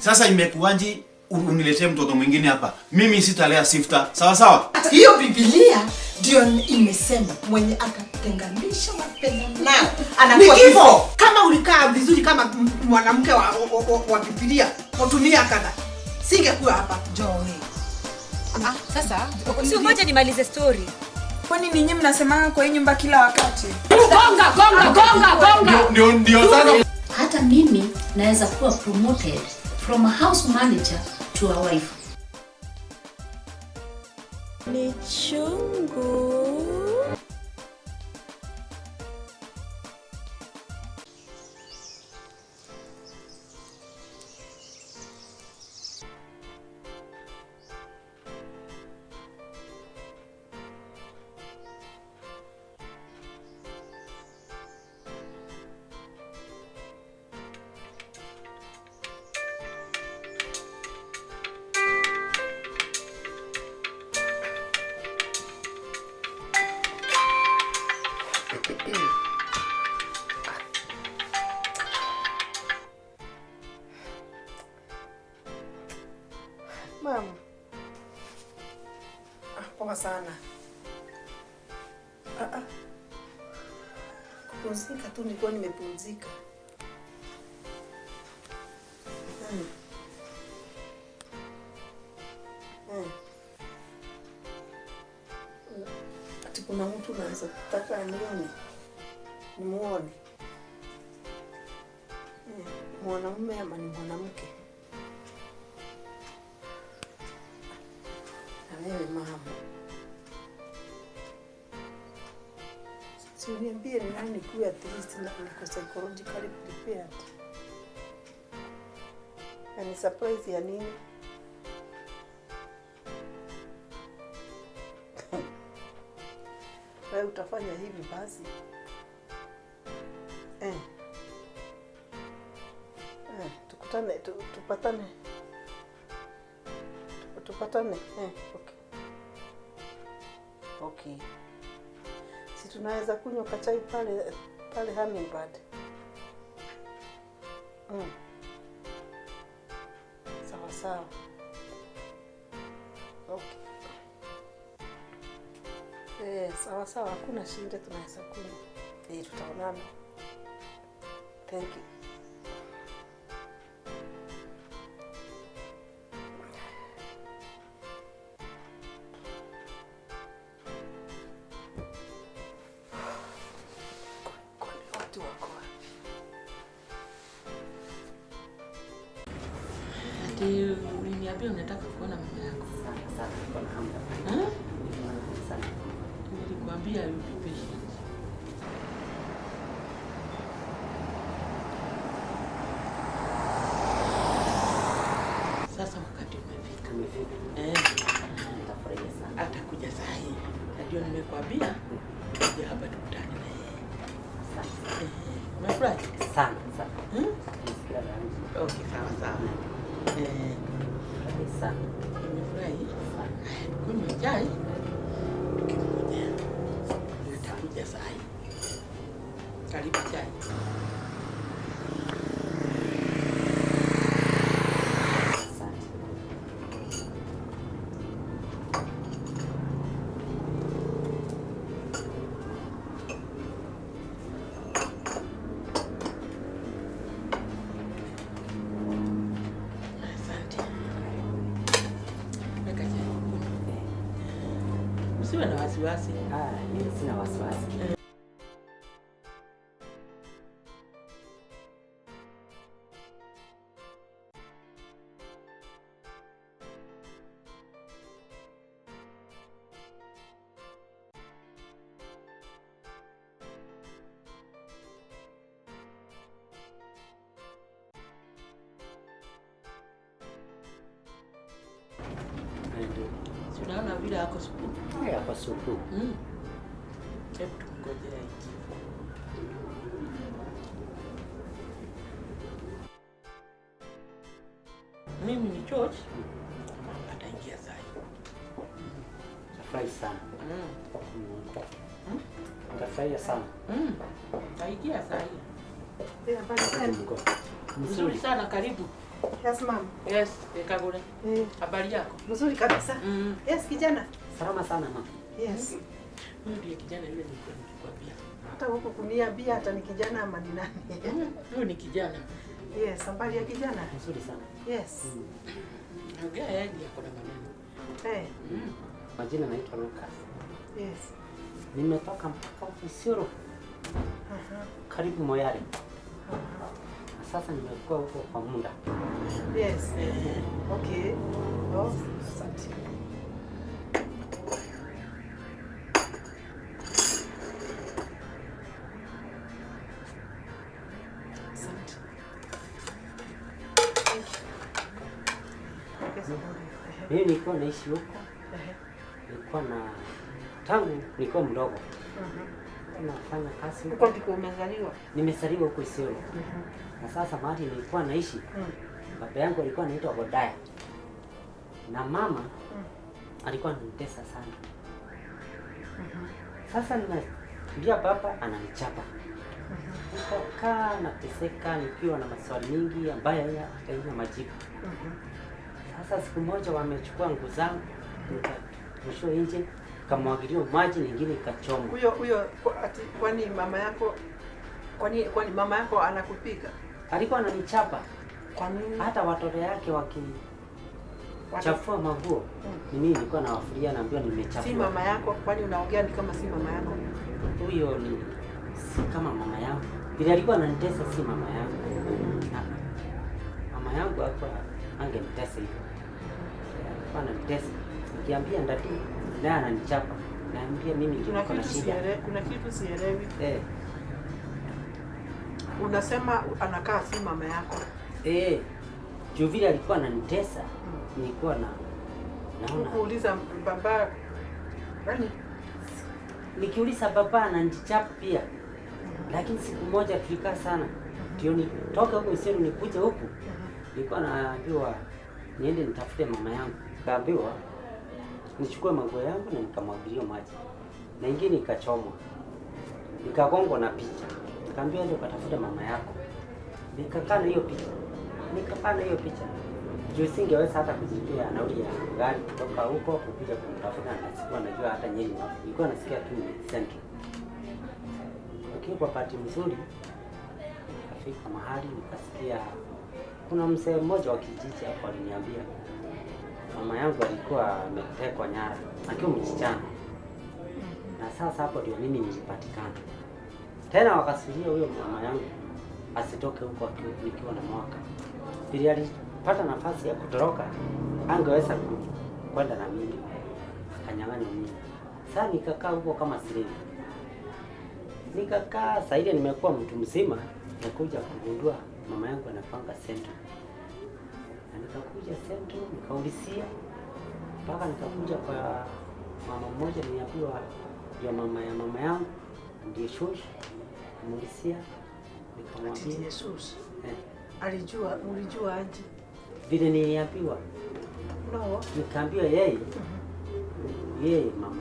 Sasa imekuwaje uniletee mtoto mwingine hapa? Mimi sitalea Sifta. Sawa sawa? Hiyo Biblia ndio imesema mwenye atatenganisha mapenzi nao anakuwa kifo. Kama ulikaa vizuri kama mwanamke wa Biblia, utumia kadha. Singekuwa hapa Joe. Sasa sio moja nimalize story. Kwani ninyi mnasemanga kwa hii nyumba kila wakati? Gonga. Ndio sana. Hata mimi naweza kuwa promoted from a house manager to a wife. Ni chungu. Mama. Poa sana. Kupumzika tu nilikuwa nimepumzika. Ati kuna mtu anaweza kutaka nione. Nimuone. Mwanamume ama ni mwanamke? Wewe mama. Si uniambie ni nani kuwa at least na niko psychologically prepared. Ni surprise ya nini? Wewe utafanya hivi basi. Tukutane, tupatane. Okay. Okay. Si tunaweza kunywa kachai pale Hummingbird. Sawa. Okay. Sawa, hakuna shida, tunaweza kunywa. Tutaonana. Thank you. Uliniambia unataka kuona mama yako. Sana. Nilikwambia yupi. Sasa wakati umefika. Nitafurahia sana. Atakuja saa hii. Ndio nimekwambia tuje hapa tukutane na yeye. Asante. Umefurahi? Sana. Nisikia rangi. Okay, sawa. Sana. Nimefurahi. Kunywa chai. Tukikuja. Nitakuja saa hii. Karibu chai. Usiwe na wasiwasi. Mimi sina wasiwasi. Unaona vile yako supu. Hapa supu. Hebu tungojea hiki. Mimi ni George. Ataingia saa hii. Nafurahi sana. Nafurahi sana. Ataingia saa hii. Ndio basi. Mzuri sana, karibu. Yes, ma'am. Yes, Kagure. Habari yako? Mzuri kabisa. Yes, kijana. Salama sana mama. Yes. Huyu ndiye kijana yule nilikuwa nikikwambia. Hata huko kuniambia hata ni kijana ama ni nani? Huyu ni kijana. Yes, habari ya kijana. Nzuri sana. Yes. Ongea yaje yako na maneno. Majina naitwa Lucas. Yes. Nimetoka mpaka Isiolo. Karibu Moyale. Sasa nimekuwa huko kwa muda. Yes. Okay. Oh, asante. Asante. Mimi nilikuwa naishi huko. Nilikuwa na tangu nilikuwa mdogo. Nafanya kazi Uko ndiko umezaliwa? Nimezaliwa huko Isiolo. Na sasa mahali nilikuwa naishi, baba yangu alikuwa anaitwa Godaya. Na mama alikuwa ananitesa sana. Sasa ndio baba ananichapa. Nikakaa nateseka nikiwa na maswali mingi ambayo haina majibu. Sasa siku moja wamechukua nguo zangu, nikatoshwa nje, kamwagiliwa maji, nyingine ikachomwa. Huyo kwani mama yako kwani mama yako anakupika? Alikuwa ananichapa. Kwa nini? Hata watoto yake chafua maguo. Mimi nilikuwa nawafuria naambiwa nimechafua. Si mama yako, kwani unaongea ni kama si mama yako? Huyo ni si kama mama yangu. Bila alikuwa ananitesa si mama yangu. Mama yangu hapo angenitesa hivyo. Alikuwa ananitesa. Nikiambia ndati naye ananichapa. Naambia mimi ndio niko na shida. Kuna kitu sielewi. Unasema anakaa si mama yako? Juu vile alikuwa ananitesa, nilikuwa naona. Kuuliza baba nani? Nikiuliza baba ananichapa pia. Lakini siku moja tulikaa sana. Ndio nitoka huko Isiolo nikuje huku. Nilikuwa naambiwa niende nitafute mama yangu. Kaambiwa nichukue manguo yangu na nikamwagilia maji. Na ingine ikachomwa. Nikagongwa na picha. Kaambiwa ndio katafuta mama yako. Nikakaa na hiyo picha. Juu singeweza hata kujipia nauli ya gari kutoka huko kukuja kumtafuta na sikuwa najua hata nyinyi. Nilikuwa nasikia tu ni Central. Lakini kwa bahati nzuri nikafika mahali nikasikia kuna mzee mmoja wa kijiji hapo aliniambia mama yangu alikuwa ametekwa nyara akiwa msichana. Na sasa hapo ndio mimi nilipatikana. Tena wakasuria huyo mama yangu asitoke huko nikiwa na mwaka. Ili alipata nafasi ya kutoroka, angeweza kwenda na mimi. Akanyang'anya mimi. Sasa nikakaa huko kama slave. Nikakaa sasa ile nimekuwa mtu mzima, nikakuja kugundua mama yangu anapanga Central. Na nikakuja Central, nikaulizia mpaka nikakuja kwa mama mmoja niambiwa ndio mama yangu ndiye shosh. Mulisia nikamwambia Jesus. Ulijua aje? Vile niliambiwa. No. Nikaambiwa yeye mama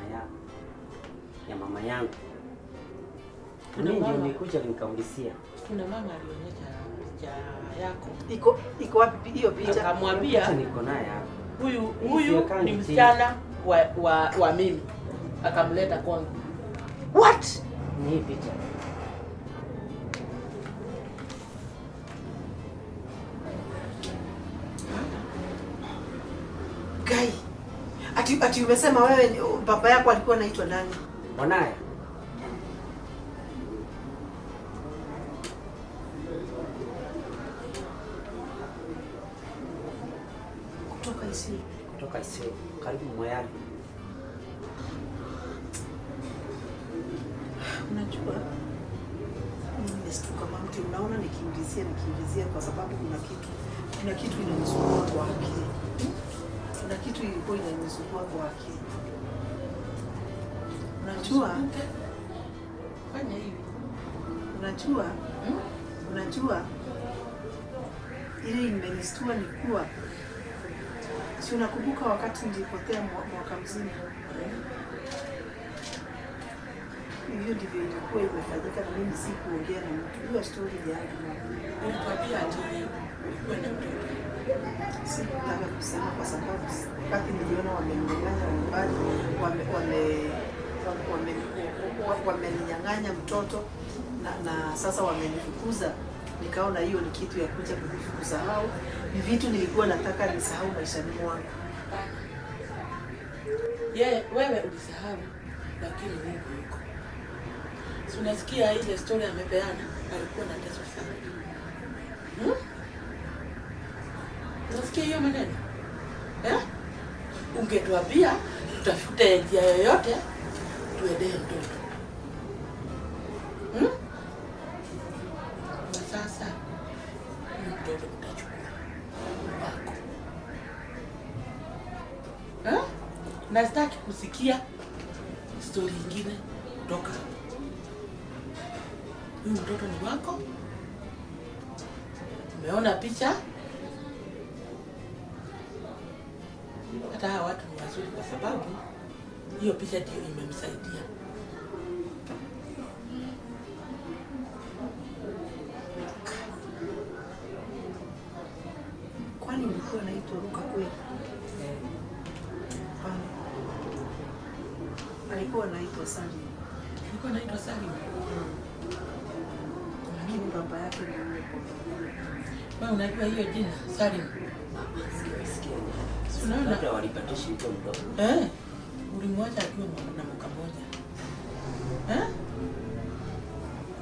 mama yangu. Mimi ndio nikuja nikaulizia. Kuna mama alionyesha picha yako. Iko wapi hiyo picha? Akamwambia niko naye hapa. Huyu ni msichana wa mimi. Akamleta kwangu. What? Ni hii picha. Guy. Ati umesema wewe baba yako alikuwa anaitwa nani? Mwanae. Kutoka Isiolo, karibu Moyale. Unajua? Nimestuka mama, unaona nikiulizia kwa sababu kuna kitu inanisumbua kwa akili. Kuna kitu ilikuwa inanisumbua kwa akili. Unajua? Fanya hivi. Unajua? Ile imenistua ni kuwa si unakumbuka wakati nilipotea mwaka mzima? Hiyo ndivyo ilikuwa imefanyika na mimi sikuongea na mtu. Hiyo story yangu. Nilikwambia ati wewe na mtoto. Sikutaka kusema kwa sababu wakati niliona wamenyang'anya nyumbani, wamenyang'anya mtoto na sasa wamenifukuza, nikaona hiyo ni kitu ya kuja kusahau. Ni vitu nilikuwa nataka nisahau maishani mwangu. Wewe ulisahau, lakini Mungu yuko. Si unasikia ile story amepeana, alikuwa na teso sana. Unasikia hiyo maneno? Ungetuambia tutafute njia yoyote tuendee mtoto. Na sasa mtoto utachukua wako. Na sitaki kusikia story nyingine kutoka. Huyu mtoto ni wako. Umeona picha? Hata hawa watu ni wazuri kwa sababu hiyo picha ndio imemsaidia. Kwani mlikuwa naitwa Ruka kweli? Alikuwa naitwa Sali. Alikuwa naitwa Sali. Lakini baba yake ni yule. Wewe unajua hiyo jina Sali? Unaona labda walipata shida mdogo. Ulimwacha akiwa na mwaka mmoja.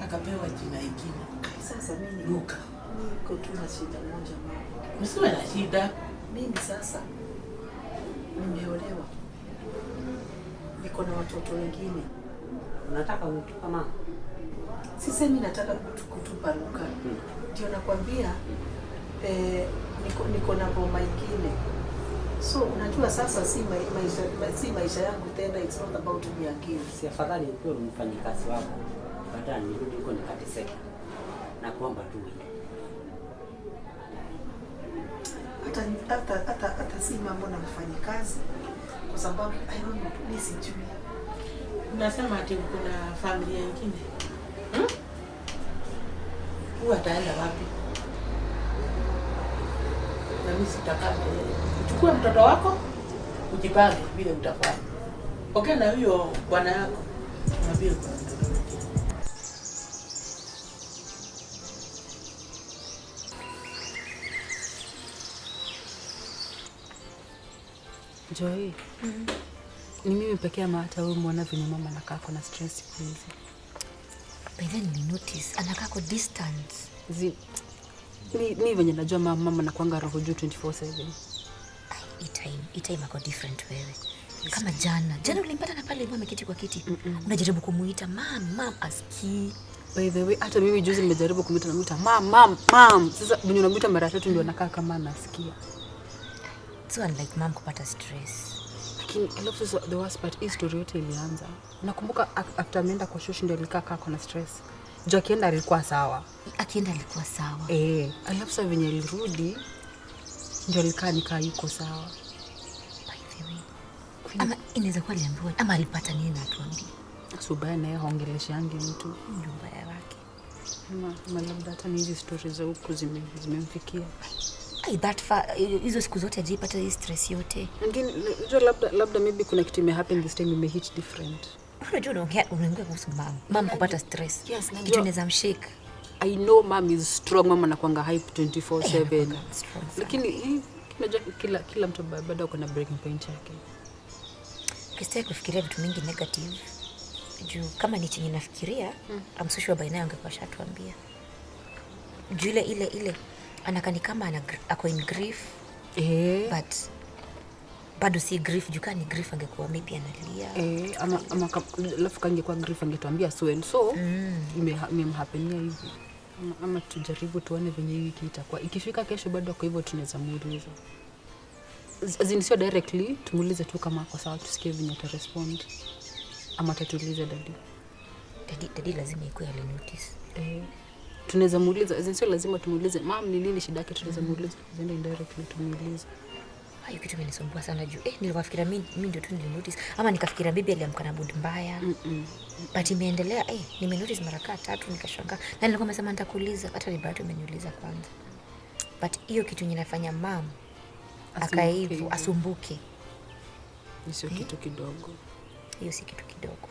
Akapewa jina hingine. Sasa mimi Luka. niko tu na shida moja mama. Usiwe na shida. Mimi sasa nimeolewa. Niko na watoto wengine. Unataka kutupa mama? Sisemi nataka kutupa Luka. Ndio nakwambia niko na boma ingine. So unajua sasa si maisha yangu tena, it's not about me again. Si afadhali ukiwa mfanyikazi wako. Baada nirudi huko nikateseka. Na kuomba tu wewe. Hata si mambo na mfanyikazi kwa sababu I don't know, mimi sijui. Unasema ati kuna familia nyingine. Huyu ataenda wapi? Na mimi sitakaa. Uchukue mtoto wako, ujipange vile utafanya. Okay na huyo bwana yako. Mwambie kwa mtoto wako. Joy. Ni mimi pekee ama hata wewe muona vile mama anakaa na stress siku hizi? By then we notice anakaa kwa distance. Ni venye najua mama anakuanga roho juu 24/7. Hii time ako different wewe. Kama jana ulimpata na pale ameketi kwa kiti. Unajaribu kumuita mam aski. By the way, hata mimi juzi nimejaribu kumuita na muita mam. Sasa mwenye unamuita mara 3 ndio anakaa kama anasikia. So unlike mom kupata stress. Lakini alafu sasa the worst part is story yote ilianza. Nakumbuka after ameenda kwa shushi ndio alikaa na stress. Jo akienda alikuwa sawa. Alafu sasa venye alirudi ndio alikaa yuko sawa. By the way. Ama inaweza kuwa aliambiwa ama alipata nini na atuambie. Subaya naye haongeleshangi mtu nyumba ya wake. Ama labda hata hizi stories za huko zimemfikia. That far hizo siku zote ajipata hii stress yote. Lakini labda maybe kuna kitu happen this time hit different. Unajua unaongea kuhusu mom kupata stress. Yes, kitu inaweza mshake. I know mom is strong, mama anakuanga hype 24/7. Lakini unajua kila mtu bado kuna breaking point yake. Kisitaki kufikiria vitu mingi negative. Juu kama ni chenye nafikiria, I'm so sure by now angekuwa shatuambia. Juu ile anakani kama ako in grief. But bado si grief, juu kama ni grief angekuwa maybe analia. Ama alafu kangekuwa grief angetuambia so and so imemhapenia hivi. Ama tujaribu tuone venye hii wiki itakuwa. Ikifika kesho bado kwa hivyo tunaweza muuliza. Sio directly, tumuulize tu kama kwa sawa, tusikie venye ata respond. Ama tatuulize dadi lazima ikuwe ali notice. Tunaweza muuliza, sio lazima tumuulize mom ni nini shida yake, tunaweza muuliza zenda indirectly tumuulize. Hiyo kitu imenisumbua sana juu niliwafikiria mimi ndio tu nilinotice ama nikafikiria bibi aliamka na mood mbaya. But imeendelea nimenotice mara 3 nikashangaa. Na nilikuwa nimesema nitakuuliza, hata ni bado umeniuliza kwanza. But hiyo kitu inafanya mom akaivu, asumbuke. Sio kitu kidogo. Hiyo si kitu kidogo.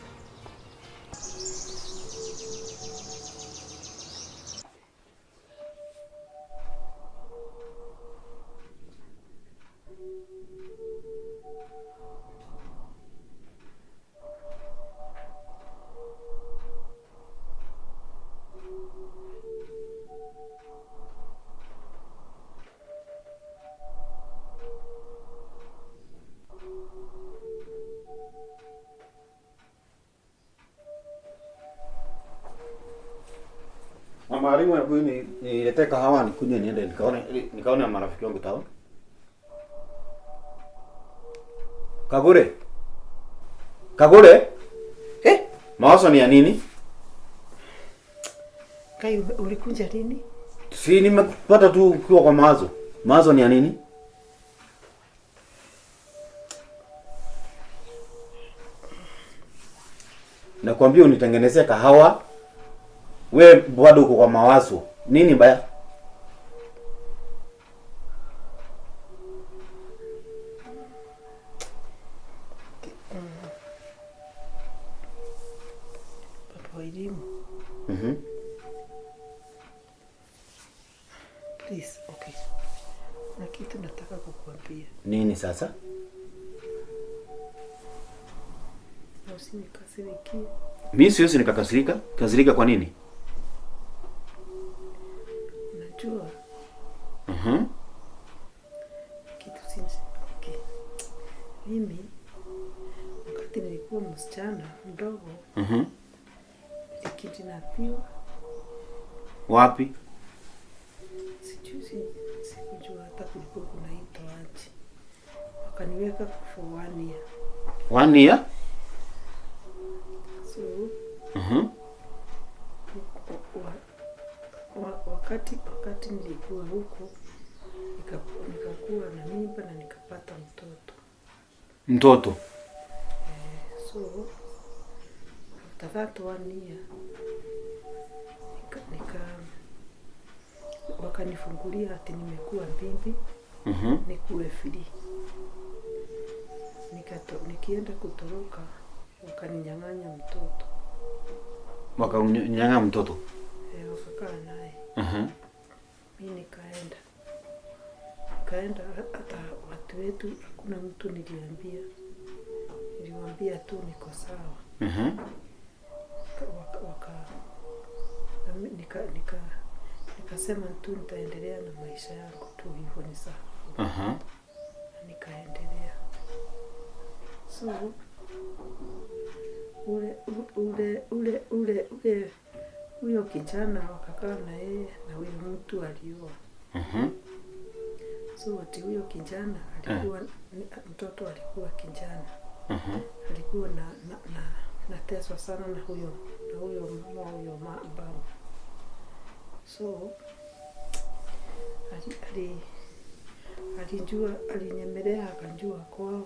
Mwalimu hebu niletee kahawa nikunywe niende nikaone marafiki wangu town. Kagure. Kagure? Mawazo ni ya nini? Kai ulikuja lini? Si nimepata tu ukiwa kwa mawazo. Mawazo ni ya nini? Nakwambia unitengenezee kahawa. We bado uko kwa mawazo. Nini baya? Papa elimu. Please, okay. Na kitu nataka kukuambia. Nini sasa? Na usinikasirikie. Mimi siwezi nikakasirika. Kasirika kwa nini? Unajua? Kitu sinzi. Okay. Mimi wakati nilikuwa msichana mdogo. Nikidinapiwa. Wapi? Sikujua hata kulikuwa kunaitwa aje. Wakaniweka for 1 year. 1 year? So, wakati nilikuwa huko nikakuwa na mimba na nikapata mtoto. Mtoto? So, after that 1 year wakanifungulia ati nimekuwa bibi. Nikuwe free. Nikienda kutoroka wakaninyang'anya mtoto. Wakanyang'anya mtoto? Wakakaa naye. Mimi nikaenda hata watu wetu hakuna mtu niliwaambia tu niko sawa. Nikasema tu nitaendelea na maisha yangu tu hivyo ni sawa. Nikaendelea. So huyo kijana wakakaa na yeye na huyo mtu alioa. So ati huyo kijana alikuwa mtoto alikuwa kijana. Alikuwa nateswa sana na huyo baba. So alinyemelea akajua kwao.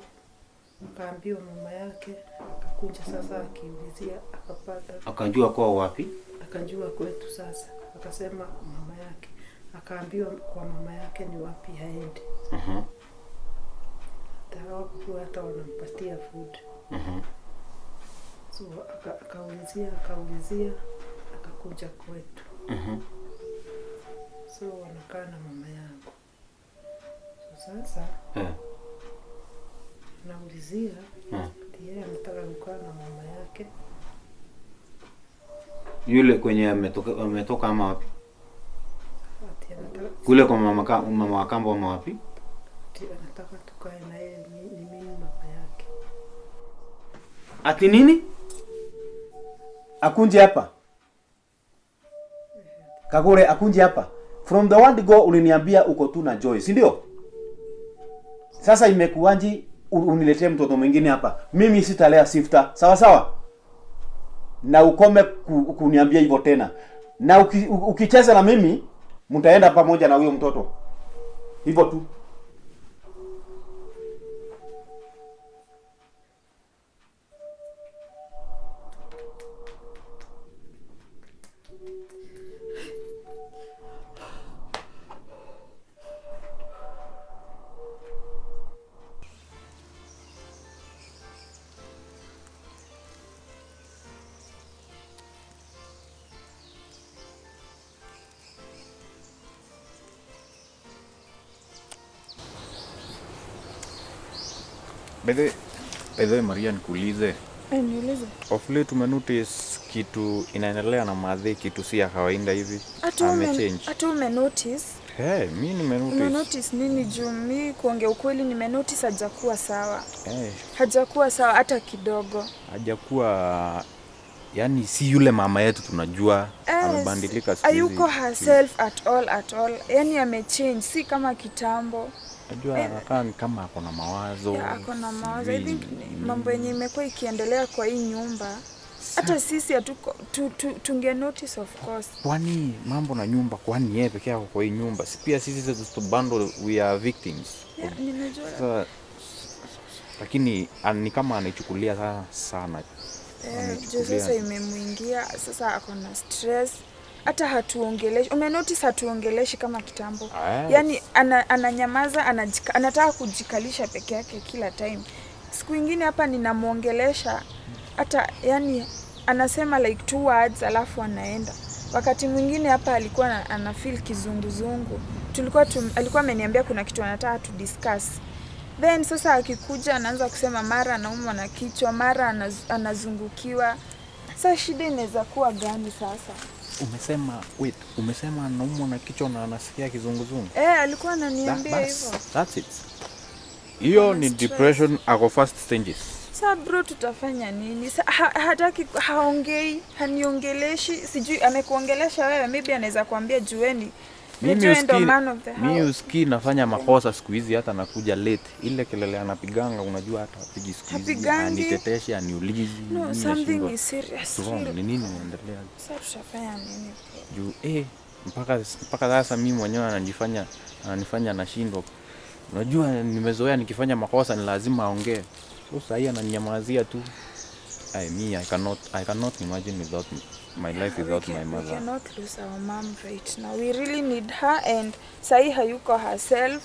Akaambiwa mama yake, akakuja sasa akiulizia akapata. Akajua kwao wapi? Akajua kwetu sasa. Akasema mama yake. Akaambiwa kwa mama yake ni wapi aende. Hata wanampatia food. So akaulizia akakuja kwetu. So wanakaa na mama yangu. So sasa naulizia yeye anataka kukaa na mama yake. Yule kwenye ametoka ama wapi? Kule kwa mama wa kambo ama wapi? Anataka tukae na yeye ni mimi mama yake. Ati nini? Akunje hapa. Kagure akunje hapa. From the one go uliniambia uko tu na Joy, si ndio? Sasa imekuanji uniletee mtoto mwingine hapa. Mimi sitalea Sifta. Sawa sawa? Na ukome kuniambia hivyo tena. Na ukicheza na mimi mtaenda pamoja na huyo mtoto. Hivyo tu. By the way, Maria, nikuulize. Niulize. Of late umenotice kitu inaendelea na Madhe, kitu si ya kawaida hivi? Amechange. Hata umenotice? Mimi nimenotice. Umenotice nini juu? Mimi kuongea ukweli nimenotice hajakuwa sawa. Hajakuwa sawa hata kidogo. Hajakuwa, yani si yule mama yetu tunajua. Amebadilika siku hizi. Hayuko herself at all. Yani amechange, si kama kitambo. Najua anakaa kama ako na mawazo. Ako na mawazo. I think mambo yenye imekuwa ikiendelea kwa hii nyumba. Hata sisi hatuko tunge notice of course. Kwani mambo na nyumba, kwani yeye peke yake kwa hii nyumba? Si pia sisi to bundle we are victims. Ninajua. Lakini ni kama anaichukulia sana. Sasa imemuingia, sasa ako na stress. Hata hatuongeleshi. Umenotice hatuongeleshi kama kitambo. Yani ananyamaza, anataka kujikalisha peke yake kila time. Siku nyingine hapa ninamuongelesha hata yani anasema like 2 words alafu anaenda. Wakati mwingine hapa alikuwa ana feel kizunguzungu. Alikuwa ameniambia kuna kitu anataka to discuss. Then sasa akikuja anaanza kusema mara anaumwa na kichwa, mara anazungukiwa. Sasa shida inaweza kuwa gani sasa? Umesema anaumwa na kichwa na anasikia kizunguzungu? Alikuwa ananiambia hivyo. That's it. Hiyo ni depression ako first stages. Sasa bro, tutafanya nini? Hataki, haongei, haniongeleshi. Sijui amekuongelesha wewe, maybe anaweza kuambia jueni. Mimi usikii nafanya makosa siku hizi, hata nakuja late. Ile kelele anapiganga unajua hata apigi siku hizi. Aniteteshi, aniulizi. No, something is serious. Ni nini inaendelea? Sasa tutafanya nini? Juu mpaka sasa mimi mwenyewe ananifanya nashindwa. Unajua nimezoea nikifanya makosa ni lazima aongee. So sasa yeye ananinyamazia tu. I cannot imagine without my life without my mother. We cannot lose our mom right now. We really need her, and sahi hayuko herself.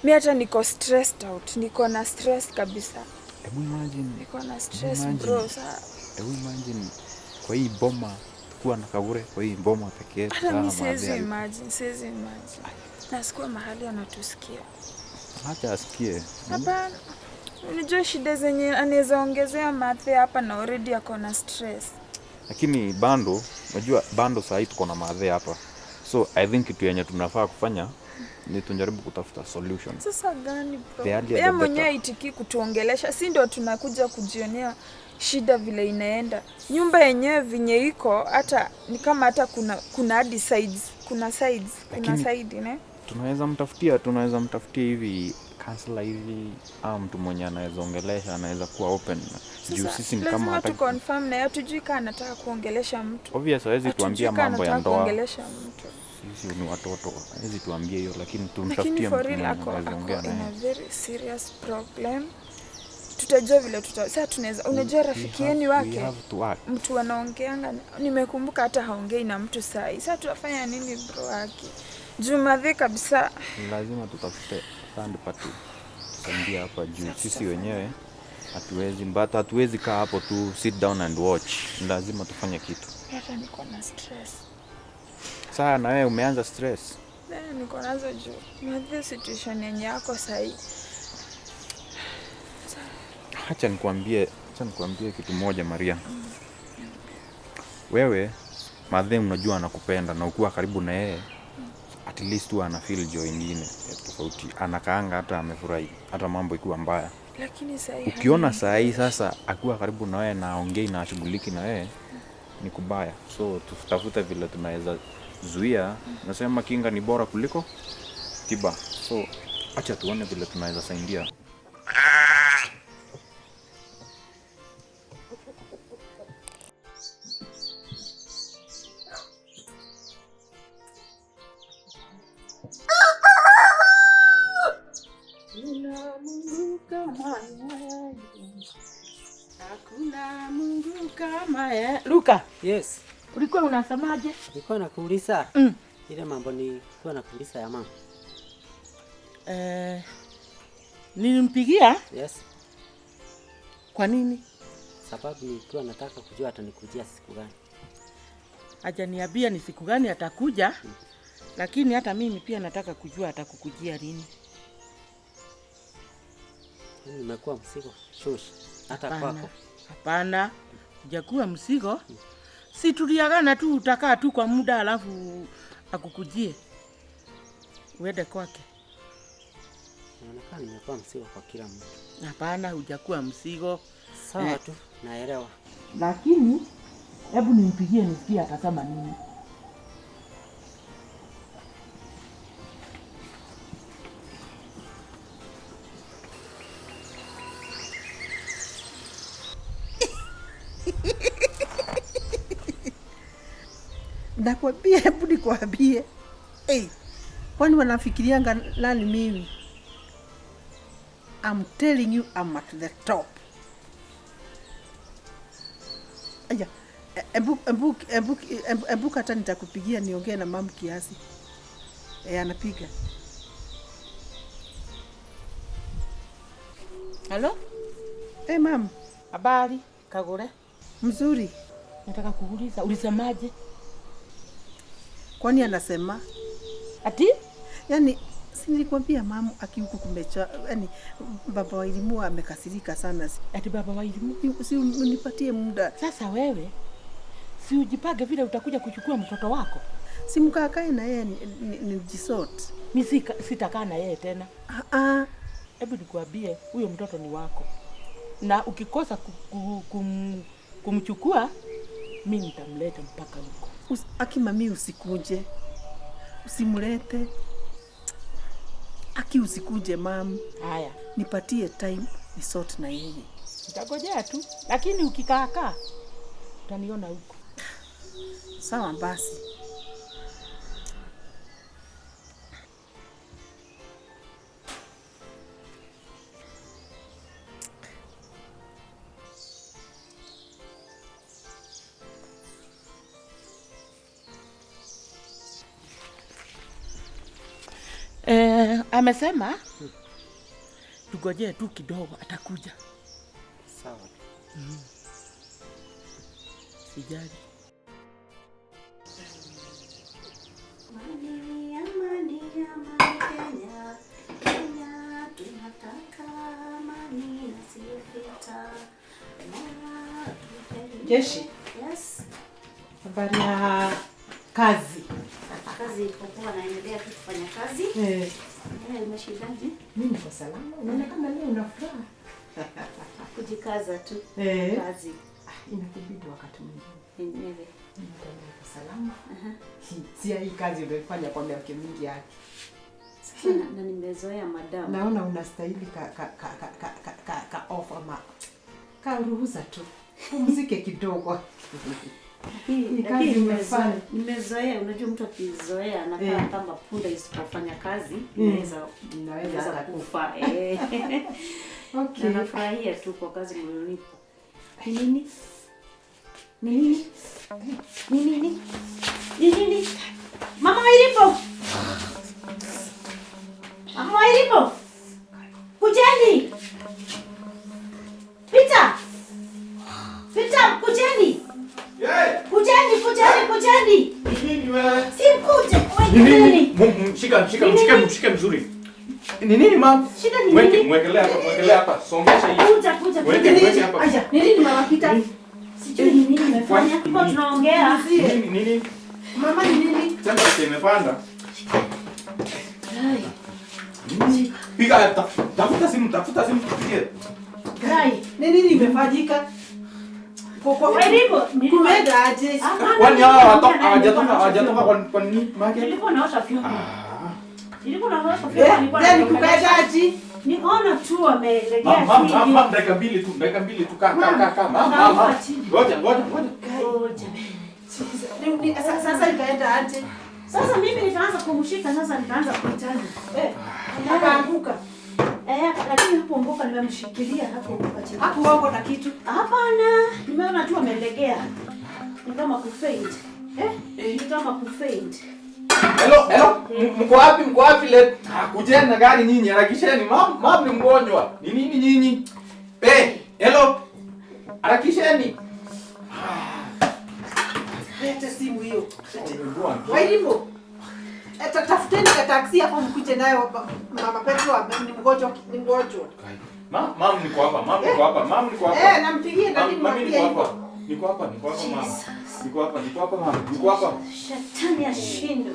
Mimi hata niko stressed out. Niko na stress kabisa. Hebu imagine. Niko na stress bro. Hebu imagine kwa hii boma kuwa na Kagure, kwa hii boma pekee yetu. Hata mimi siwezi imagine. Na sikuwa mahali anatusikia. Hata asikie. Hapana. Unajua shida zenye anaweza ongezea Mathe hapa na already ako na stress. Lakini unajua bando sasa tuko na Mathe hapa. So I think kitu yenye tunafaa kufanya ni tujaribu kutafuta solution. Sasa gani bro? Yeye mwenyewe itiki kutuongelesha, si ndio tunakuja kujionea shida vile inaenda. Nyumba yenyewe vinye iko hata ni kama hata kuna hadi sides, kuna side ne? Tunaweza mtafutia hivi counselor hivi mtu mwenye anaweza ongelesha, anaweza kuwa open. Juu sisi ni kama hata confirm na hatujui kama anataka kuongelesha mtu. Obviously hawezi tuambia mambo ya ndoa. Kuongelesha mtu. Sisi ni watoto. Hawezi tuambia hiyo, lakini tumtafutie mtu mwenye anaweza ongea naye. Ina very serious problem. Tutajua vile sasa tunaweza. Unajua rafiki yenu wake mtu anaongeanga, nimekumbuka hata haongei na mtu sahi. Sasa tutafanya nini bro wake? Jumadhe kabisa. Lazima tutafute third party. Tusaidie hapa juu sisi wenyewe hatuwezi kaa hapo tu sit down and watch. Lazima tufanye kitu. Hata niko na stress. Sasa na wewe umeanza stress? Niko nazo juu. Madhe situation yenye yako sahi. Acha nikwambie kitu moja Maria. Wewe Madhe unajua anakupenda na ukiwa karibu na yeye at least tu ana feel joy nyingine tofauti. Anakaanga hata amefurahi hata mambo ikiwa mbaya. Lakini sahi ukiona sahi sasa akiwa karibu na wewe na aongei na ashughuliki na wewe ni kubaya. So tutafuta vile tunaweza zuia. Nasema kinga ni bora kuliko tiba. So acha tuone vile tunaweza saidia. Hakuna Mungu kama yeye. Luka. Yes. Ulikuwa unasemaje? Nilikuwa nakuuliza. Ile mambo nilikuwa nakuuliza ya mama. Nilimpigia? Yes. Kwa nini? Sababu nilikuwa nataka kujua atanikujia siku gani. Hajaniambia ni siku gani atakuja. Lakini hata mimi pia nataka kujua atakukujia lini. Nimekuwa mzigo shosh hata kwako. Hapana. Hujakuwa mzigo. Si tuliagana tu utakaa tu kwa muda alafu akukujie. Uende kwake. Inaonekana nimekuwa mzigo kwa kila mtu. Hapana, hujakuwa mzigo. Sawa tu, naelewa. Lakini hebu nimpigie nisikie atasema nini. Nakwambia, hebu nikwambie. Kwani wanafikirianga nani mimi? I'm telling you, I'm at the top. Aya, embu hata nitakupigia niongee na mamu kiasi. Anapiga. Halo? Mamu. Habari, Kagure? Mzuri. Nataka kuuliza, ulisemaje? Kwani anasema? Ati? Yaani, si nilikwambia mamu akihuku kumecha, yaani baba wa elimu amekasirika sana. Ati baba wa elimu, si unipatie muda. Sasa wewe, si ujipage vile utakuja kuchukua mtoto wako? Si mkakae na yeye ni jisort. Mimi sitakaa na yeye tena. Hebu nikwambie, huyo mtoto ni wako. Na ukikosa kumchukua, mimi nitamleta mpaka huko. Mami usikuje. Usimlete. Usikuje mam. Haya, nipatie time ni sort na yeye. Nitagojea tu, lakini ukikaa utaniona huko. Sawa basi. Amesema tugojee tu kidogo atakuja. Sawa. Sijali. Amani Kenya, Kenya tunataka amani nasifita. Jeshi. Yes. Habari ya kazi. Kazi ilipokuwa naendelea tu kufanya kazi. Umeshindaje? Mimi niko salama. Unaonekana leo una furaha. Kujikaza tu. Kazi. Inakubidi wakati mwingine. Yenyewe. Niko salama. Si hii kazi unayofanya kwa miaka mingi yake. Na nimezoea madam. Naona unastahili ka off ama ka ruhusa tu. Pumzike kidogo. Hii kazi nimezoea. Unajua mtu akizoea anakaa kama punda isipofanya kazi inaweza kufa. Okay. Na nafurahia tu kwa kazi mlionipa. Nini? Mama Wairipo. Mama Wairipo. Kujeni. Pita, kujeni. Kujeni. Nini wewe? Si mkuje. Nini? Shika mzuri. Ni nini mama? Shida ni nini? Mwekelea hapa. Songesha hii. Kuja. Weke hapa. Aja, nini mama Pita? Sijui ni nini nimefanya. Kwa tunaongea. Nini? Mama ni nini? Temperature imepanda. Piga tafuta simu tupigie. Kai, nini imefanyika? Wairipo, kumeenda aje? Kwani hawajatoka kwa nini? Nilikuwa naosha vyombo. Nani kukaenda aje? Niona tu amelegea chini. Mama, dakika mbili tu kaa. Mama. Ngoja. Sasa ikaenda aje? Sasa mimi nitaanza kumshika, sasa nitaanza kuitana. Akaanguka. Lakini hapo mboka nimemshikilia hapo mboka chini. Hapo wako na kitu? Hapana, nimeona tu amelegea. Ni kama kufaint. Ni kama kufaint. Hello. Mko wapi le? Kujeni na gari nyinyi, harakisheni. Mama ni mgonjwa. Ni nini nyinyi? Hello. Harakisheni. Leta simu hiyo. Wairipo. Tafuteni ka taksi hapo mkuje nayo mama Petro ni mgonjwa. Mam niko hapa. Mam niko hapa. Mam niko hapa. Nampigie na Mam niko hapa. Niko hapa mam. Niko hapa mam. Niko hapa mam. Niko hapa. Shetani ashindwe.